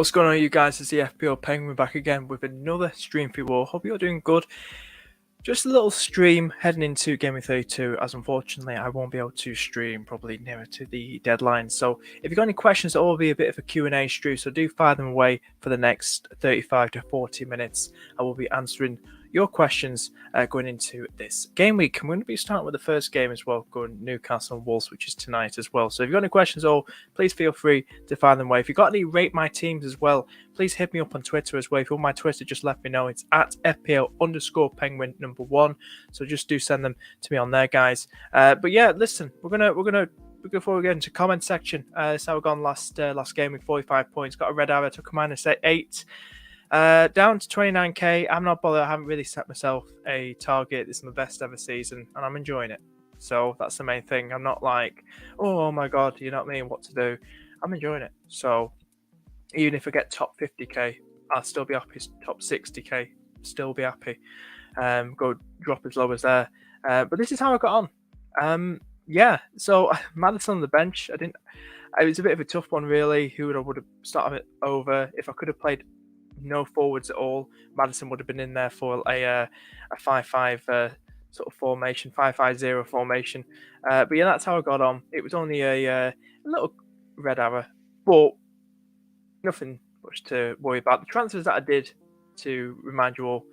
What's going on, you guys? It's the FPL Penguin back again with another stream for you all. Hope you're doing good. Just a little stream heading into GAMEWEEK 32, as unfortunately I won't be able to stream probably nearer to the deadline. So if you've got any questions, it will be a bit of a Q&A stream, so do fire them away for the next 35 to 40 minutes. I will be answering your questions going into this game week. I'm going to be starting with the first game as well, going Newcastle and Wolves, which is tonight as well. So if you've got any questions, please feel free to fire them away. If you've got any rate my teams as well, please hit me up on Twitter as well. If you want my Twitter, just let me know. It's at FPL_penguin number 1. So just do send them to me on there, guys. But yeah, listen, we're gonna before we get into comment section. That's how we gone last game with 45 points. Got a red arrow, took a -8. Down to 29k. I'm not bothered. I haven't really set myself a target. This is my best ever season, and I'm enjoying it. So that's the main thing. I'm not like, oh my god, you know what I mean? What to do? I'm enjoying it. So even if I get top 50k, I'll still be happy. Top 60k, still be happy. Go drop as low as there. But this is how I got on. Yeah. So Maddison on the bench. It was a bit of a tough one, really. Who would have started it over if I could have played no forwards at all? Maddison would have been in there for a 5-5 sort of formation, 5-5-0 formation. But yeah, that's how I got on. It was only a little red arrow, but nothing much to worry about. The transfers that I did, to remind you all,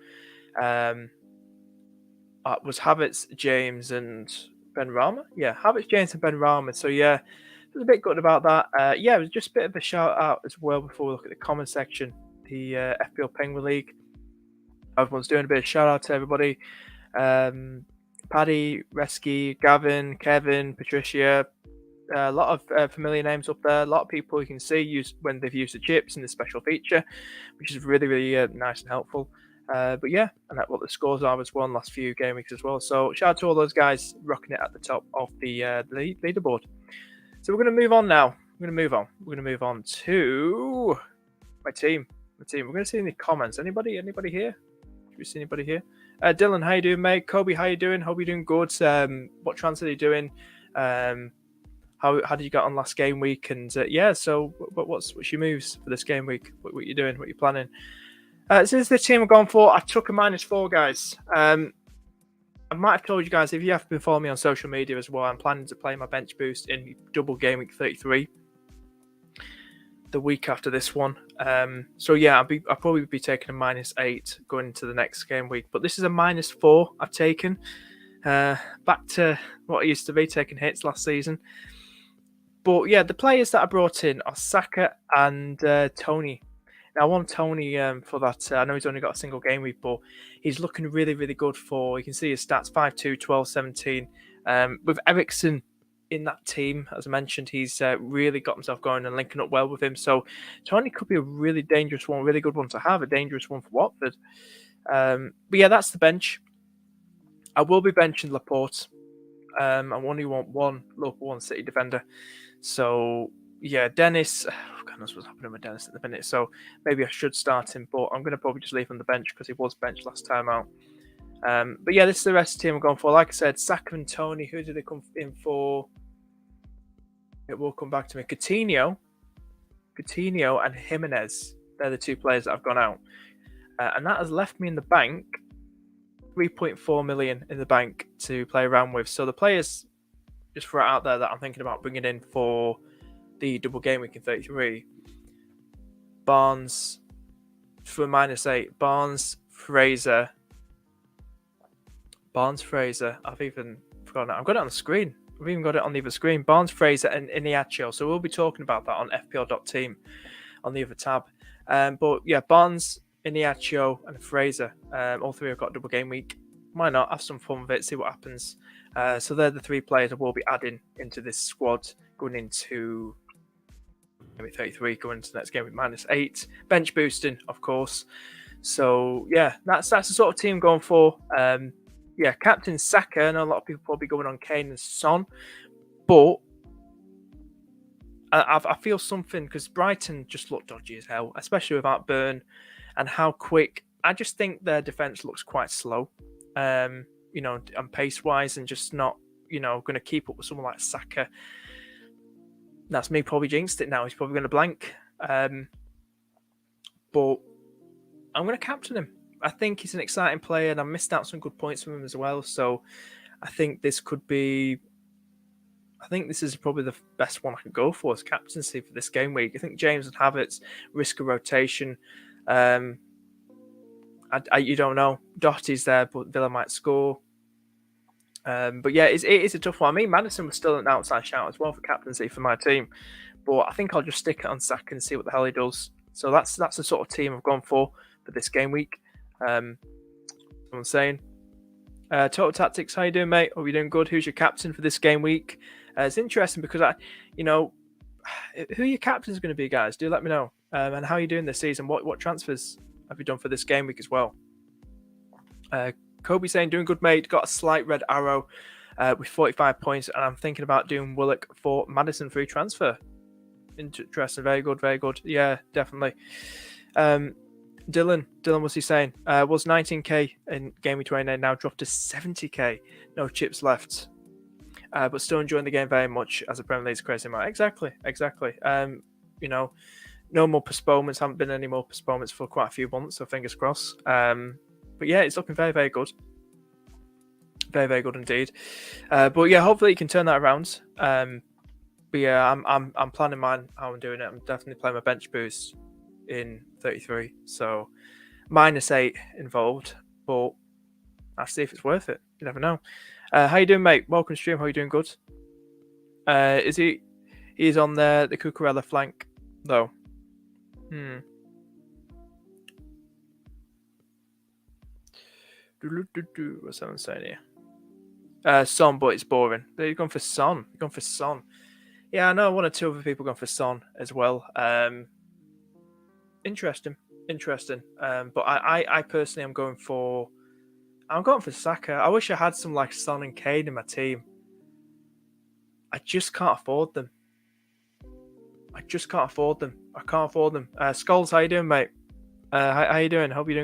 was Havertz, James, and Benrahma. Yeah, Havertz, James, and Benrahma. So yeah, I was a bit good about that. Yeah, it was just a bit of a shout out as well before we look at the comment section. The FPL Penguin League. Everyone's doing a bit of shout out to everybody. Paddy, Resky, Gavin, Kevin, Patricia. A lot of familiar names up there. A lot of people you can see use when they've used the chips in the special feature, which is really, really nice and helpful. But yeah, and that's what the scores are as well in the last few game weeks as well. So shout out to all those guys rocking it at the top of the leaderboard. So we're going to move on now. We're going to move on to my team. We're going to see in the comments. Anybody here? Do we see anybody here? Dylan, how you doing, mate? Kobe, how you doing? Hope you're doing good. What transfer are you doing? How did you get on last game week? And yeah, so what's your moves for this game week? What you doing? What you planning? This is the team I've gone for. I took a -4, guys. I might have told you guys, if you have been following me on social media as well, I'm planning to play my bench boost in double game week 33. The week after this one. So yeah, I'll probably be taking a -8 going into the next game week. But this is a -4 I've taken. Back to what I used to be, taking hits last season. But yeah, the players that I brought in are Saka and Tony. Now I want Tony for that. I know he's only got a single game week, but he's looking really, really good for, you can see his stats, 5-2, 12, 17. With Ericsson in that team, as I mentioned, he's really got himself going and linking up well with him. So Tony could be a really dangerous one, really good one to have, a dangerous one for Watford. But yeah, that's the bench. I will be benching Laporte. I only want one local one City defender. So yeah, Dennis. Oh, God knows what's happening with Dennis at the minute. So maybe I should start him, but I'm going to probably just leave him on the bench because he was benched last time out. But yeah, this is the rest of the team I'm going for. Like I said, Saka and Tony. Who did they come in for? It will come back to me. Coutinho and Jimenez. They're the two players that have gone out. And that has left me in the bank 3.4 million in the bank to play around with. So the players, just for out there, that I'm thinking about bringing in for the double game week in 33. Barnes for -8. Barnes, Fraser. I've even forgotten it. I've got it on the screen. We've even got it on the other screen. Barnes, Fraser, and Iniacho. So we'll be talking about that on FPL.team on the other tab. But yeah, Barnes, Iniacho, and Fraser. All three have got double game week. Why not? Have some fun with it, see what happens. So they're the three players I will be adding into this squad going into game week 33, going into the next game with -8. Bench boosting, of course. So yeah, that's the sort of team I'm going for. Yeah, Captain Saka. I know a lot of people probably going on Kane and Son, but I feel something because Brighton just look dodgy as hell, especially without Burn and how quick. I just think their defense looks quite slow, and pace wise, and just not, going to keep up with someone like Saka. That's me probably jinxed it now. He's probably going to blank. but I'm going to captain him. I think he's an exciting player, and I missed out some good points from him as well. So I think this could be. I think this is probably the best one I could go for as captaincy for this game week. I think James would have its risk of rotation. You don't know. Doherty's there, but Villa might score. But yeah, it is a tough one. I mean, Madison was still an outside shout as well for captaincy for my team, but I think I'll just stick it on Saka and see what the hell he does. So that's the sort of team I've gone for this game week. I'm saying, Total Tactics, how you doing, mate? Hope you're doing good. Who's your captain for this game week? It's interesting because who your captain's going to be, guys? Do let me know. And how are you doing this season? What transfers have you done for this game week as well? Kobe saying, doing good, mate. Got a slight red arrow with 45 points, and I'm thinking about doing Willock for Madison free transfer. Interesting. Very good, very good. Yeah, definitely. Dylan, what's he saying? Was 19k in game week 29, now dropped to 70k. No chips left. But still enjoying the game very much as a Premier League's crazy amount. Exactly. No more postponements. Haven't been any more postponements for quite a few months, so fingers crossed. But yeah, it's looking very, very good. Very, very good indeed. But yeah, hopefully you can turn that around. But yeah, I'm planning mine how I'm doing it. I'm definitely playing my bench boost in 33, so -8 involved. But I'll see if it's worth it. You never know. How you doing, mate? Welcome to stream. How you doing? Good. Is he? He's on the Cucurella flank though. What's someone saying here? Son, but it's boring. They've gone for Son. Yeah, I know one or two other people gone for Son as well. Interesting. But I personally am going for Saka. I wish I had some like Son and Kane in my team. I just can't afford them. I can't afford them. Skulls, how you doing, mate? How you doing? Hope you're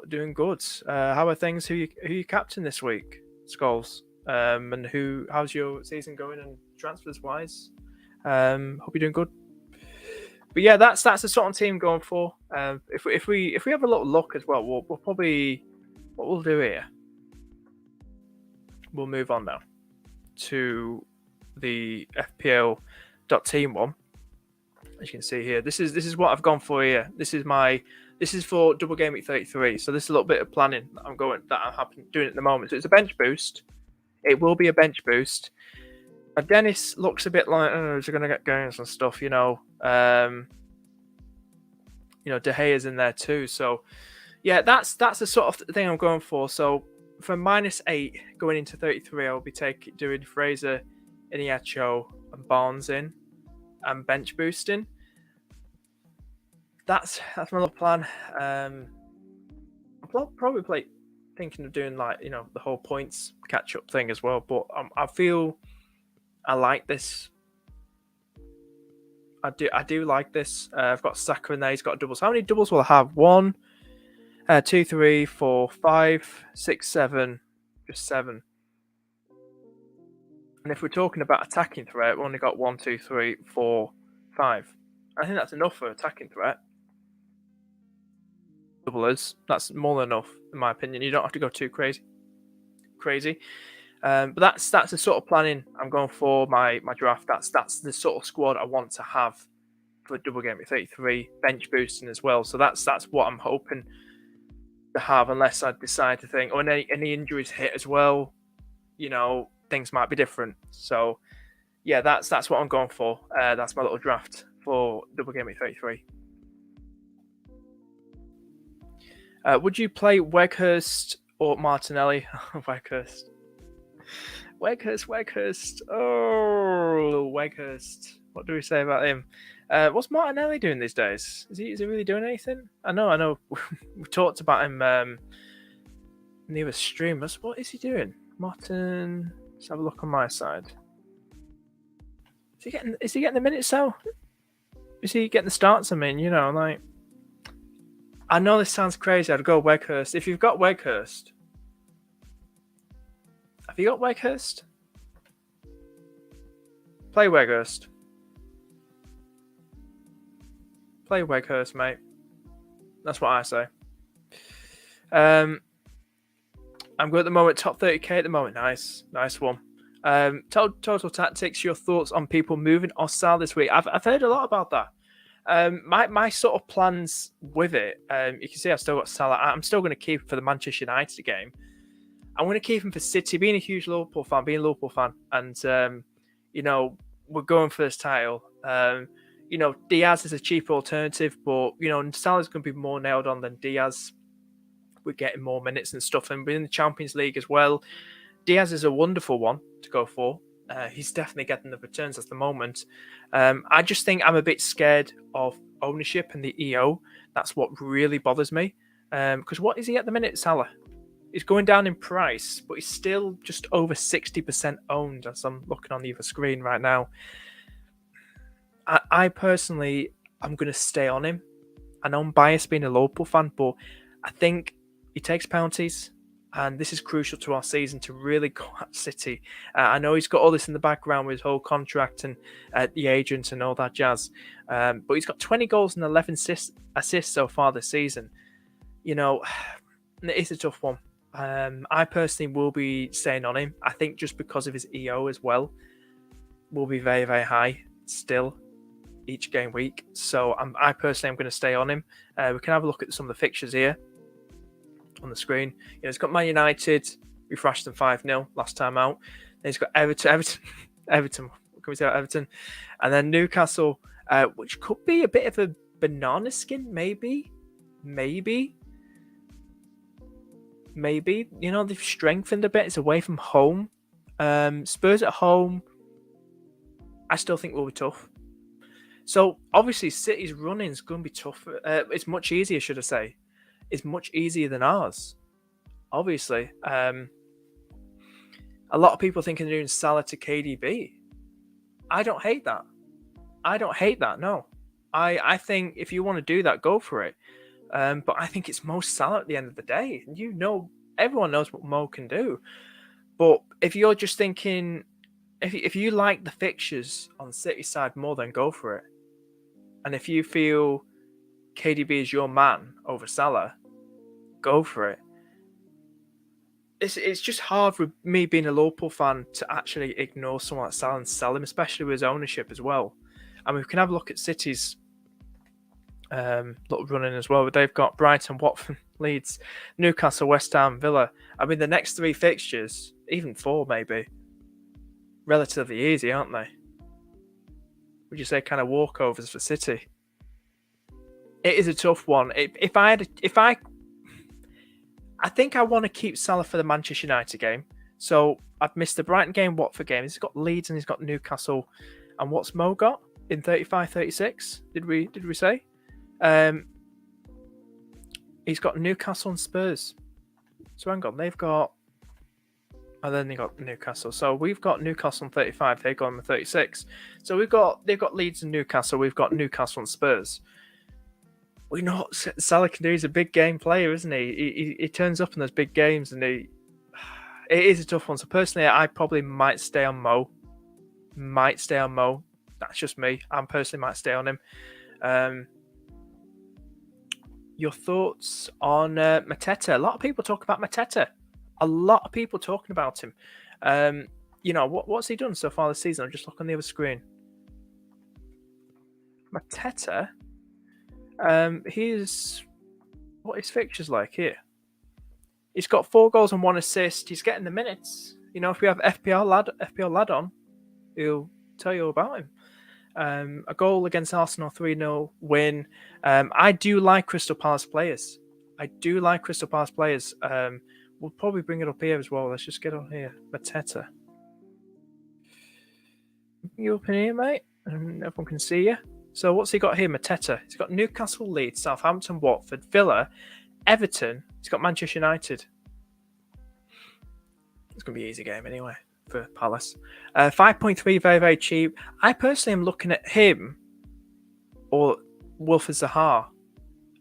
doing good. How are things? Who you captain this week, Skulls? And how's your season going and transfers wise? Hope you're doing good. But yeah, that's the sort of team I'm going for. If we have a little look as well, we'll probably, what we'll do here, we'll move on now to the FPL.team one. As you can see here, this is what I've gone for here. This is for double game week 33. So this is a little bit of planning that I'm doing at the moment. So it's a bench boost. It will be a bench boost. Now Dennis looks a bit like, is he going to get games and stuff, De Gea's in there too. So yeah, that's the sort of thing I'm going for. So from -8 going into 33, I'll be doing Fraser, Iniacho, and Barnes in, and bench boosting. That's my little plan. I'll probably thinking of doing the whole points catch up thing as well. But I feel I like this. I do like this. I've got Saka in there. He's got doubles. How many doubles will I have? 1, 2, 3, 4, 5, 6, 7. Just 7. And if we're talking about attacking threat, we've only got 1, 2, 3, 4, 5. I think that's enough for attacking threat. Doublers. That's more than enough, in my opinion. You don't have to go too crazy. But that's the sort of planning I'm going for my draft. That's the sort of squad I want to have for double game at 33, bench boosting as well. So that's what I'm hoping to have, unless I decide to think, any injuries hit as well, things might be different. So yeah, that's what I'm going for. That's my little draft for double game at 33. Would you play Weghorst or Martinelli? Weghorst. Oh, Weghorst. What do we say about him? What's Martinelli doing these days? Is he really doing anything? I know. We talked about him near a stream. What is he doing? Martin. Let's have a look on my side. Is he getting the minutes though? Is he getting the starts? I mean, I know this sounds crazy. I'd go Weghorst. If you've got Weghorst. Have you got Weghorst? Play Weghorst. Play Weghorst, mate. That's what I say. I'm good at the moment. Top 30k at the moment. Nice one. Total Tactics. Your thoughts on people moving or sell this week? I've heard a lot about that. My sort of plans with it. You can see I've still got Salah. I'm still going to keep him for the Manchester United game. I'm going to keep him for City. Being a huge Liverpool fan, and we're going for this title. Diaz is a cheaper alternative, but Salah's going to be more nailed on than Diaz. We're getting more minutes and stuff, and we're in the Champions League as well. Diaz is a wonderful one to go for. He's definitely getting the returns at the moment. I just think I'm a bit scared of ownership and the EO. That's what really bothers me. Because what is he at the minute, Salah? He's going down in price, but he's still just over 60% owned as I'm looking on the other screen right now. I personally, I'm going to stay on him. I know I'm biased being a Liverpool fan, but I think he takes penalties. And this is crucial to our season to really go at City. I know he's got all this in the background with his whole contract and the agent and all that jazz. But he's got 20 goals and 11 assists so far this season. It's a tough one. I personally will be staying on him. I think just because of his EO as well, will be very, very high still each game week. So I personally am going to stay on him. We can have a look at some of the fixtures here on the screen. He's got Man United. We thrashed them 5-0 last time out. Then he's got Everton. Can we say Everton? And then Newcastle, which could be a bit of a banana skin, maybe. They've strengthened a bit. It's away from home. Spurs at home, I still think will be tough. So obviously City's running is going to be tough. It's much easier, should I say. It's much easier than ours, obviously. A lot of people thinking they're doing Salah to KDB. I don't hate that. No. I think if you want to do that, go for it. But I think it's Mo Salah at the end of the day. Everyone knows what Mo can do. But if you're just thinking, if you like the fixtures on City side more, then go for it. And if you feel KDB is your man over Salah, go for it. It's just hard with me being a Liverpool fan to actually ignore someone like Salah and sell him, especially with his ownership as well. I mean, we can have a look at City's little running as well. But they've got Brighton, Watford, Leeds, Newcastle, West Ham, Villa. I mean, the next 3 fixtures, even 4 maybe, relatively easy, aren't they? Would you say kind of walkovers for City? It is a tough one. I think I want to keep Salah for the Manchester United game. So I've missed the Brighton game, Watford game. He's got Leeds and he's got Newcastle. And what's Mo got in 35-36? Did we say? He's got Newcastle and Spurs. So hang on, they've got. And then they got Newcastle. So we've got Newcastle on 35. They've got on 36. So they've got Leeds and Newcastle. We've got Newcastle and Spurs. We know what Salah can do. He's a big game player, isn't he? He turns up in those big games, and it is a tough one. So personally, I probably might stay on Mo. That's just me. I personally might stay on him. Your thoughts on Mateta? A lot of people talk about Mateta. A lot of people talking about him. What's he done so far this season? I'll just look on the other screen. Mateta. What his fixtures like here? He's got 4 goals and 1 assist. He's getting the minutes. If we have FPL lad on, he'll tell you all about him. A goal against Arsenal, 3-0 win. I do like Crystal Palace players. We'll probably bring it up here as well. Let's just get on here. Mateta. You up in here, mate? And everyone can see you. So what's he got here, Mateta? He's got Newcastle, Leeds, Southampton, Watford, Villa, Everton. He's got Manchester United. It's going to be an easy game anyway for Palace. 5.3, very, very cheap. I personally am looking at him or Wilfred Zaha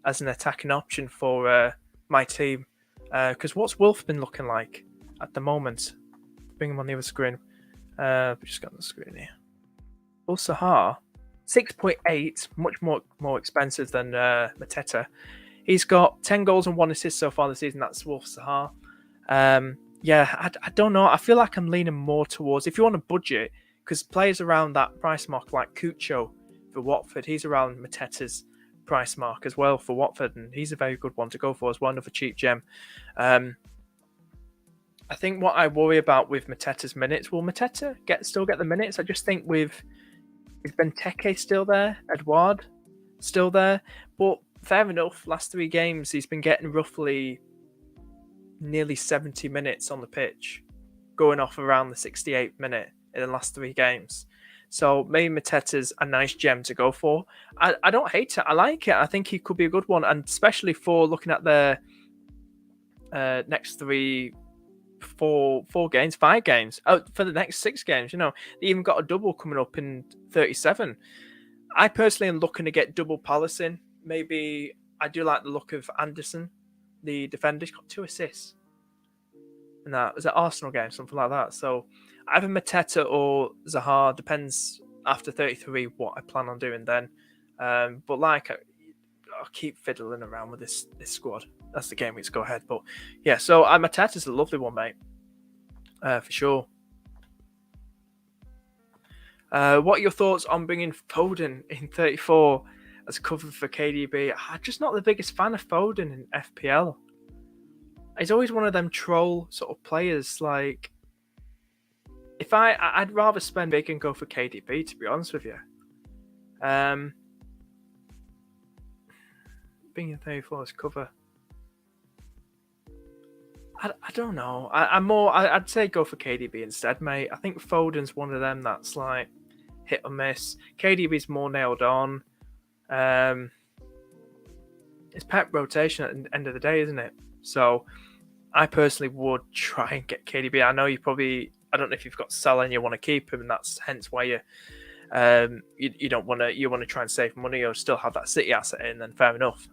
as an attacking option for my team. Because what's Wolf been looking like at the moment? Bring him on the other screen. We just got on the screen here. Will Zaha 6.8, much more expensive than Mateta. He's got 10 goals and 1 assist so far this season. That's Wolf Sahar. I don't know. I feel like I'm leaning more towards, if you want a budget, because players around that price mark, like Cucho for Watford, he's around Mateta's price mark as well for Watford, and he's a very good one to go for as well, another cheap gem. I think what I worry about with Mateta's minutes, will Mateta still get the minutes? I just think is Benteke still there? Edouard still there? But fair enough, last 3 games he's been getting roughly nearly 70 minutes on the pitch, going off around the 68th minute in the last 3 games. So maybe Mateta's a nice gem to go for. I don't hate it. I like it. I think he could be a good one, and especially for looking at the next 5 games. Oh, for the next 6 games, they even got a double coming up in 37. I personally am looking to get double Palace in. Maybe I do like the look of Anderson, the defender. He's got 2 assists. And that was an Arsenal game, something like that. So either Mateta or Zaha, depends after 33 what I plan on doing then. But I'll keep fiddling around with this squad. That's the game weeks go ahead. But yeah, so Mateta's a lovely one, mate. For sure. What are your thoughts on bringing Foden in 34 as cover for KDB? I'm just not the biggest fan of Foden in FPL. He's always one of them troll sort of players. Like, if I'd rather spend big and go for KDB, to be honest with you. Being in 34 as cover, I don't know. I'd say go for KDB instead, mate. I think Foden's one of them that's like hit or miss. KDB's more nailed on. It's Pep rotation at the end of the day, isn't it? So I personally would try and get KDB. I know I don't know if you've got Salah and you want to keep him, and that's hence why you don't want to. You want to try and save money or still have that City asset in. Then fair enough.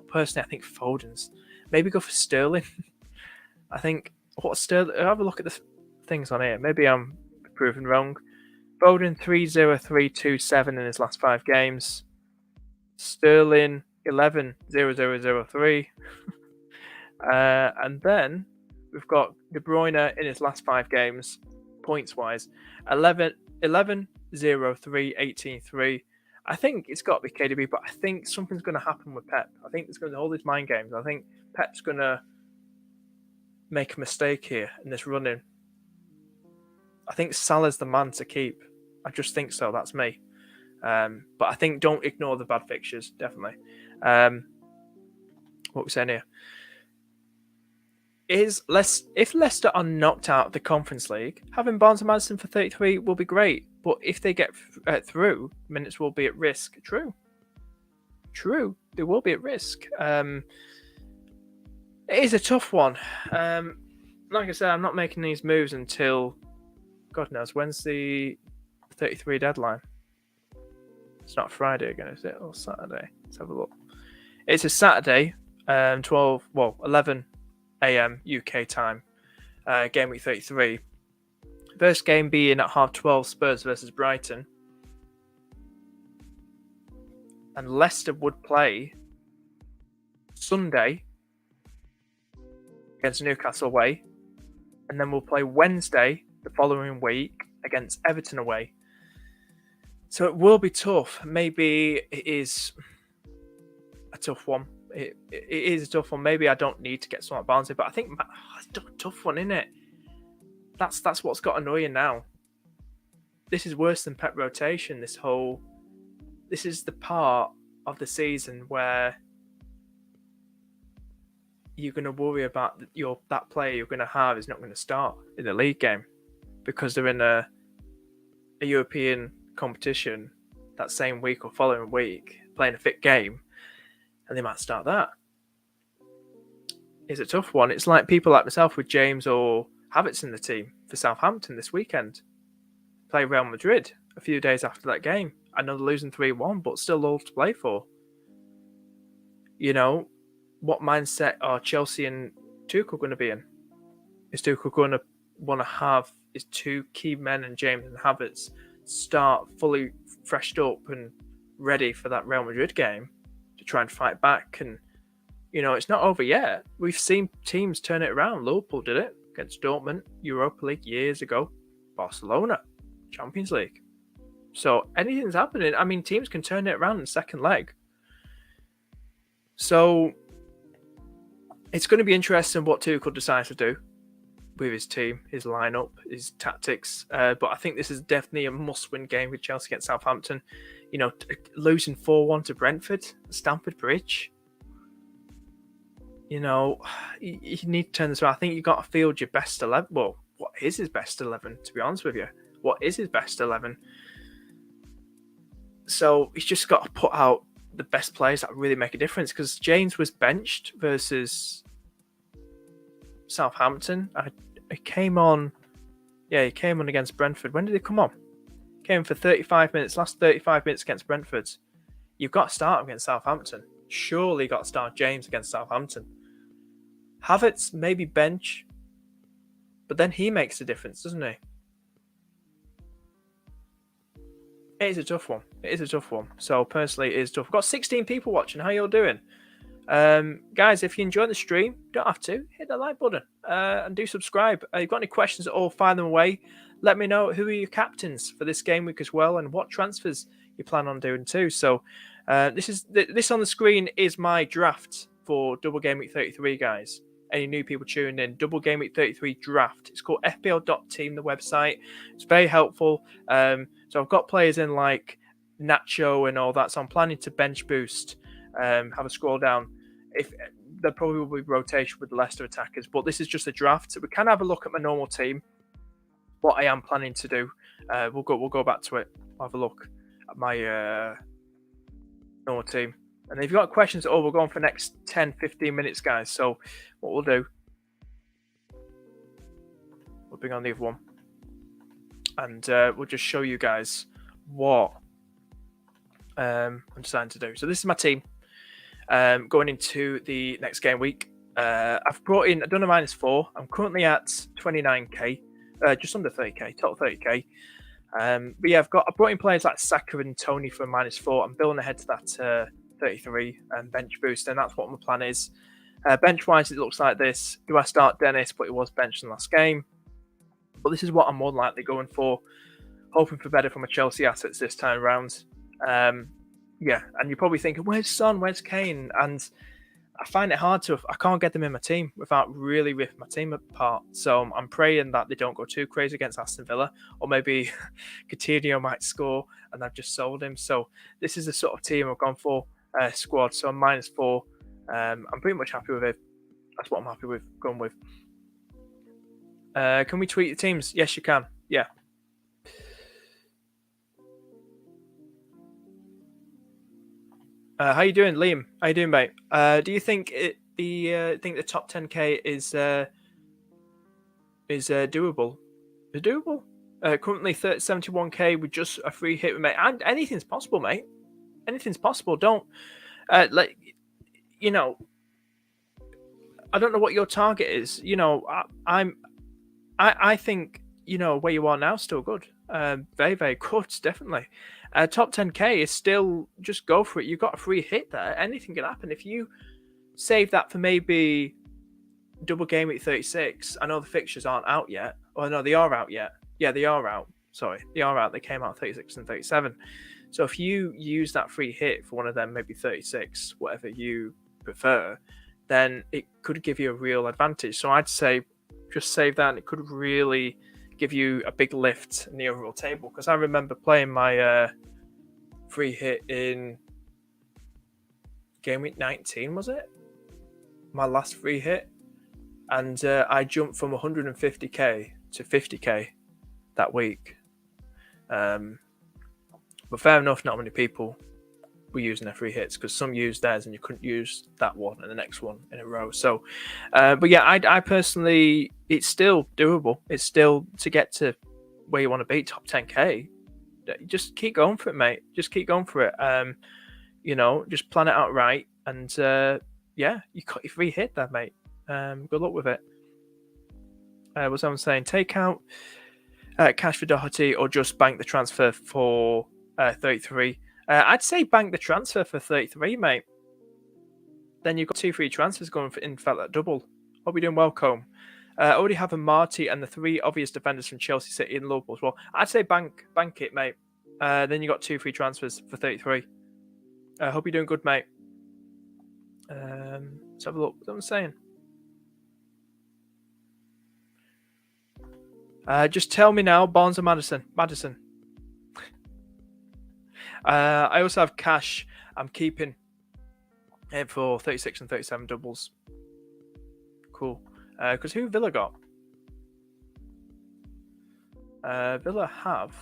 Personally, I think Foden's, maybe go for Sterling. I think Sterling. Have a look at the things on here. Maybe I'm proven wrong. Foden 3-0-3-2-7 in his last 5 games. Sterling 11-0-0-0-3. And then we've got De Bruyne in his last 5 games, points wise, 11-0-3-18-3. I think it's got to be KDB, but I think something's going to happen with Pep. I think it's going to hold his mind games. I think Pep's going to make a mistake here in this running. I think Salah's the man to keep. I just think so. That's me. But I think don't ignore the bad fixtures, definitely. What we're saying here. If Leicester are knocked out of the Conference League, having Barnes and Maddison for 33 will be great. But if they get through, minutes will be at risk. True. They will be at risk. It is a tough one. Like I said, I'm not making these moves until, God knows, when's the 33 deadline? It's not Friday again, is it? Or Saturday? Let's have a look. It's a Saturday, 11 a.m. UK time, game week 33. First game being at 12:30, Spurs versus Brighton. And Leicester would play Sunday against Newcastle away. And then we'll play Wednesday the following week against Everton away. So it will be tough. Maybe it is a tough one. It is a tough one. Maybe I don't need to get someone like Barnes, but I think it's a tough one, isn't it? That's what's got annoying now. This is worse than Pep rotation. This is the part of the season where you're going to worry about that player you're going to have is not going to start in the league game because they're in a European competition that same week or following week playing a fit game, and they might start that. It's a tough one. It's like people like myself with James or Havertz in the team for Southampton this weekend. Play Real Madrid a few days after that game. I know they're losing 3-1, but still all to play for. What mindset are Chelsea and Tuchel going to be in? Is Tuchel going to want to have his 2 key men and James and Havertz start fully freshed up and ready for that Real Madrid game to try and fight back. And it's not over yet. We've seen teams turn it around. Liverpool did it against Dortmund, Europa League years ago. Barcelona, Champions League. So anything's happening. I mean, teams can turn it around in the second leg. So it's going to be interesting what Tuchel decides to do with his team, his lineup, his tactics. But I think this is definitely a must-win game with Chelsea against Southampton. Losing 4-1 to Brentford, Stamford Bridge. You need to turn this around. I think you've got to field your best 11. Well, what is his best 11, to be honest with you? What is his best 11? So he's just got to put out the best players that really make a difference, because James was benched versus Southampton. He came on against Brentford. When did he come on? Came for 35 minutes, last 35 minutes against Brentford. You've got to start against Southampton. Surely got to start James against Southampton. Havertz maybe bench, but then he makes a difference, doesn't he? It is a tough one. So personally, it is tough. We've got 16 people watching. How you all doing? Guys, if you enjoy the stream, don't have to, hit that like button and do subscribe. If you've got any questions at all, fire them away. Let me know who are your captains for this game week as well, and what transfers you plan on doing too. So this on the screen is my draft for Double Game Week 33, guys. Any new people tuning in, Double Game Week 33 draft. It's called FPL.team, the website. It's very helpful. So I've got players in like Nacho and all that. So I'm planning to bench boost. Have a scroll down. If there probably will be rotation with the Leicester attackers, but this is just a draft. So we can have a look at my normal team. What I am planning to do. We'll go back to it. I'll have a look at my normal team. And if you've got questions, we'll go on for the next 10-15 minutes, guys. So what we'll do, we'll bring on the other one, and we'll just show you guys what I'm deciding to do. So this is my team going into the next game week. I've done a -4. I'm currently at 29k, just under 30k, total 30k. But yeah, I've brought in players like Saka and Tony for -4. I'm building ahead to that 33 and bench boost, and that's what my plan is. Bench wise, it looks like this. Do I start Dennis? But he was benched in the last game. But this is what I'm more likely going for, hoping for better from my Chelsea assets this time around. And you're probably thinking, where's Son? Where's Kane? And I find it hard I can't get them in my team without really ripping my team apart. So I'm praying that they don't go too crazy against Aston Villa, or maybe Coutinho might score and I've just sold him. So this is the sort of team I've gone for. Squad, so I'm -4. I'm pretty much happy with it. That's what I'm happy with going with. Can we tweet the teams? Yes, you can. Yeah. How you doing, Liam? How you doing, mate? Do you think the top 10k is doable? Is doable? Currently 71k with just a free hit, mate. And anything's possible, mate. Anything's possible. Don't I don't know what your target is. I think where you are now is still good. Very, very good, definitely. Top 10k is still, just go for it. You've got a free hit there. Anything can happen if you save that for maybe Double Game Week 36. I know the fixtures aren't out yet. Oh no, they are out yet. Yeah, they are out. Sorry, they are out. They came out 36 and 37. So if you use that free hit for one of them, maybe 36, whatever you prefer, then it could give you a real advantage. So I'd say just save that, and it could really give you a big lift in the overall table. Because I remember playing my free hit in Game Week 19, was it? My last free hit. And I jumped from 150k to 50k that week. But fair enough, not many people were using their free hits, because some used theirs and you couldn't use that one and the next one in a row. So, but yeah, I personally, it's still doable. It's still, to get to where you want to be, top 10k. Just keep going for it, mate. Just keep going for it. Just plan it out right, and you got your free hit there, mate. Good luck with it. What's someone saying? Take out cash for Doherty, or just bank the transfer for 33. I'd say bank the transfer for 33, mate. Then you've got 2 free transfers going for in fact that double. Hope you're doing well, Combe. Already have a Marty and the 3 obvious defenders from Chelsea, City, and Liverpool as well. I'd say bank it, mate. Then you got 2 free transfers for 33. Hope you're doing good, mate. Let's have a look. What I'm saying. Just tell me now, Barnes or Madison. Madison. I also have cash. I'm keeping it for 36 and 37 doubles. Cool. Because who Villa got? Villa have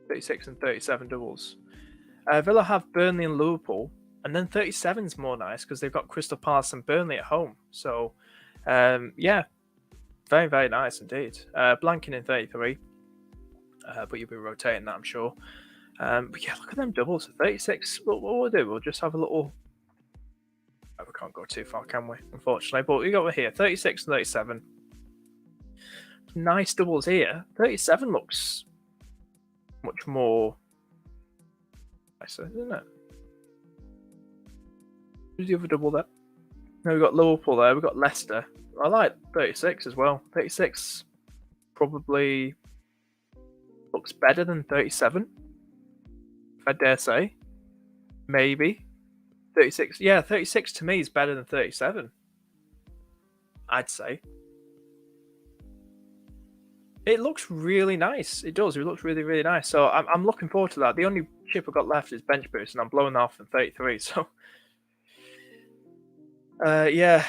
36 and 37 doubles. Villa have Burnley and Liverpool, and then 37's more nice because they've got Crystal Palace and Burnley at home. So, yeah, very, very nice indeed. Blanking in 33, but you'll be rotating that, I'm sure. But yeah, look at them doubles. 36, what we'll do, we'll just have a little... Oh, we can't go too far, can we? Unfortunately, but we got over here, 36 and 37. Nice doubles here. 37 looks much more nicer, isn't it? Who's the other double there? No, we've got Liverpool there. We've got Leicester. I like 36 as well. 36 probably looks better than 37, if I dare say. Maybe. 36. Yeah, 36 to me is better than 37. I'd say. It looks really nice. It does. It looks really, really nice. So I'm looking forward to that. The only chip I've got left is bench boost, and I'm blowing off in 33. So, yeah.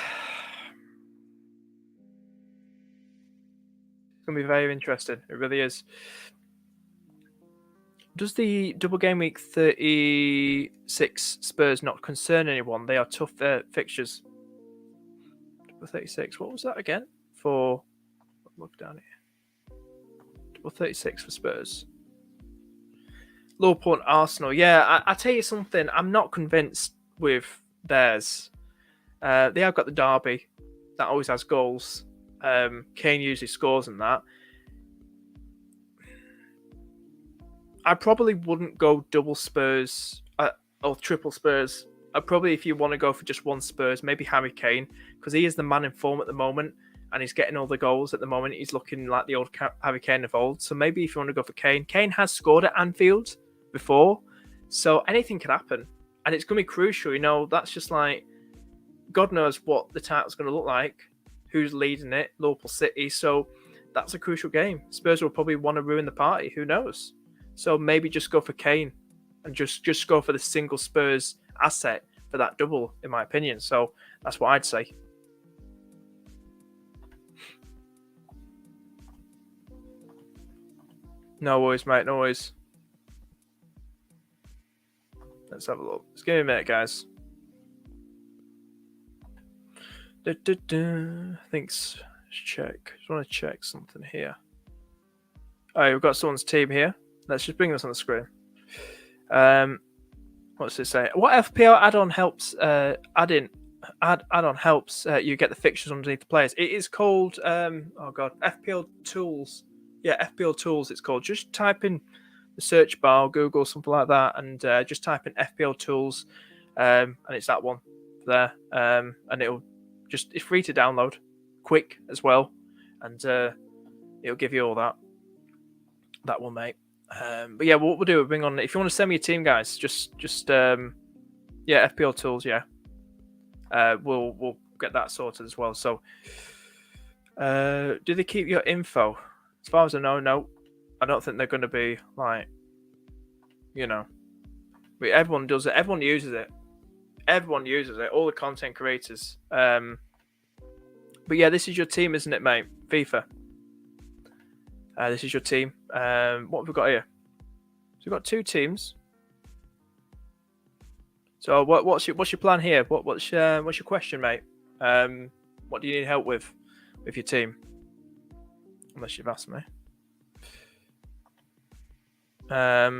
It's going to be very interesting. It really is. Does the double game week 36 Spurs not concern anyone? They are tough fixtures. Double 36. What was that again? For look down here. Double 36 for Spurs. Liverpool and Arsenal. Yeah, I tell you something. I'm not convinced with theirs. They have got the derby that always has goals. Kane usually scores in that. I probably wouldn't go double Spurs or triple Spurs. I'd probably, if you want to go for just one Spurs, maybe Harry Kane, because he is the man in form at the moment and he's getting all the goals at the moment. He's looking like the old Harry Kane of old. So maybe if you want to go for Kane. Kane has scored at Anfield before, so anything can happen. And it's going to be crucial. You know, that's just like, God knows what the title's going to look like, who's leading it, Liverpool City. So that's a crucial game. Spurs will probably want to ruin the party. Who knows? So maybe just go for Kane and just go for the single Spurs asset for that double, in my opinion. So that's what I'd say. No worries, mate. No worries. Let's have a look. Just give me a minute, guys. Let's check. Just want to check something here. All right, we've got someone's team here. Let's just bring this on the screen. What's it say? What FPL add-on helps? Add-on helps you get the fixtures underneath the players. It is called FPL Tools. Yeah, FPL Tools. It's called. Just type in the search bar, Google something like that, and just type in FPL Tools, and it's that one there. And it's free to download, quick as well, and it'll give you all that one, mate. But yeah, what we'll do, we'll bring on, if you want to send me a team, guys, just FPL Tools, yeah. We'll get that sorted as well. So, do they keep your info? As far as I know, no. I don't think they're going to be like, you know, but everyone does it. Everyone uses it. Everyone uses it. All the content creators. But yeah, this is your team, isn't it, mate? FIFA. This is your team. What have we got here? So we've got 2 teams. So what's your plan here? What's your question, mate? What do you need help with your team? Unless you've asked me. Let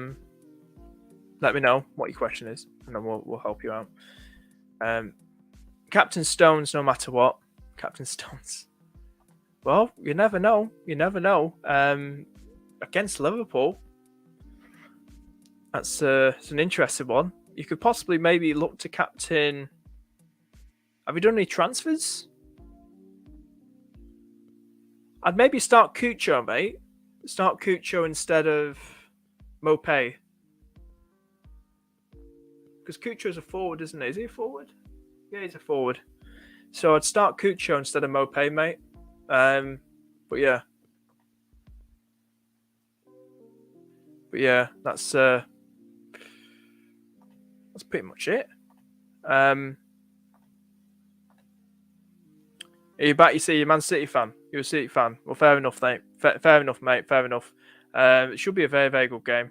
me know what your question is, and then we'll help you out. Captain Stones, no matter what. Captain Stones. Well, you never know. You never know. Against Liverpool, it's an interesting one. You could possibly maybe look to captain. Have you done any transfers? I'd maybe start Cucho, mate. Start Cucho instead of Mopé. Because Cucho's a forward, isn't he? Is he a forward? Yeah, he's a forward. So I'd start Cucho instead of Mopé, mate. But yeah. That's pretty much it. Are you back? You see, you're a Man City fan. You're a City fan. Well, fair enough, mate. Fair enough, mate. Fair enough. It should be a very, very good game.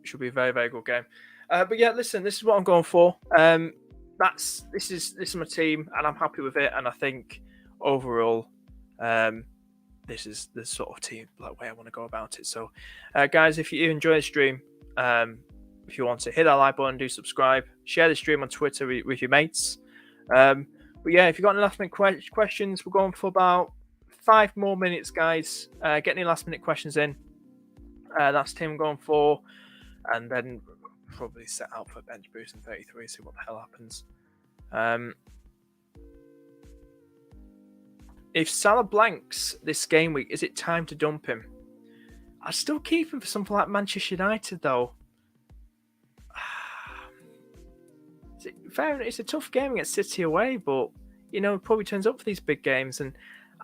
It should be a very, very good game. But yeah, listen, this is what I'm going for. This is my team, and I'm happy with it. And I think overall, this is the sort of team like way I want to go about it. So, guys, if you enjoy the stream, if you want to hit that like button, do subscribe, share the stream on Twitter with your mates. But yeah, if you've got any last minute questions, we're going for about 5 more minutes, guys. Get any last minute questions in. That's Tim going for, and then probably set out for bench boost in 33. See what the hell happens. If Salah blanks this game week, is it time to dump him? I'd still keep him for something like Manchester United, though. Fair enough, it's a tough game against City away, but you know, it probably turns up for these big games, and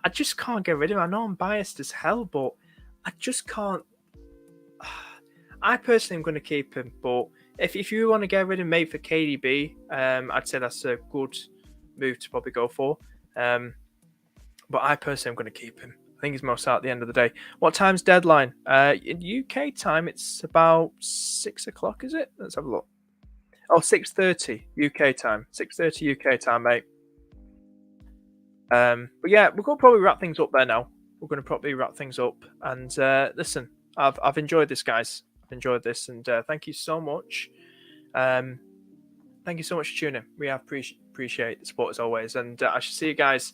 I just can't get rid of him. I know I'm biased as hell, but I just can't. I personally am going to keep him, but if you want to get rid of him, maybe for KDB, I'd say that's a good move to probably go for. But I personally am going to keep him. I think he's most out at the end of the day. What time's deadline? In UK time, it's about 6 o'clock, is it? Let's have a look. Oh, 6:30 UK time. 6:30 UK time, mate. But yeah, we're going to probably wrap things up there now. We're going to probably wrap things up. And listen, I've enjoyed this, guys. I've enjoyed this, and thank you so much. Thank you so much for tuning in. We appreciate the support as always. And I shall see you guys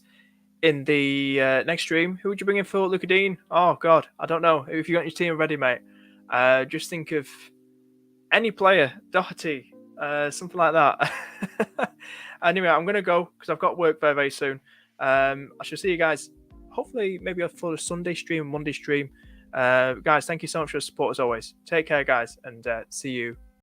in the next stream. Who would you bring in for Luca Dean? Oh, God, I don't know. If you got your team ready, mate, just think of any player, Doherty, something like that. Anyway, I'm going to go because I've got work very, very soon. I shall see you guys hopefully maybe for a Sunday stream, Monday stream. Guys, thank you so much for the support as always. Take care, guys, and see you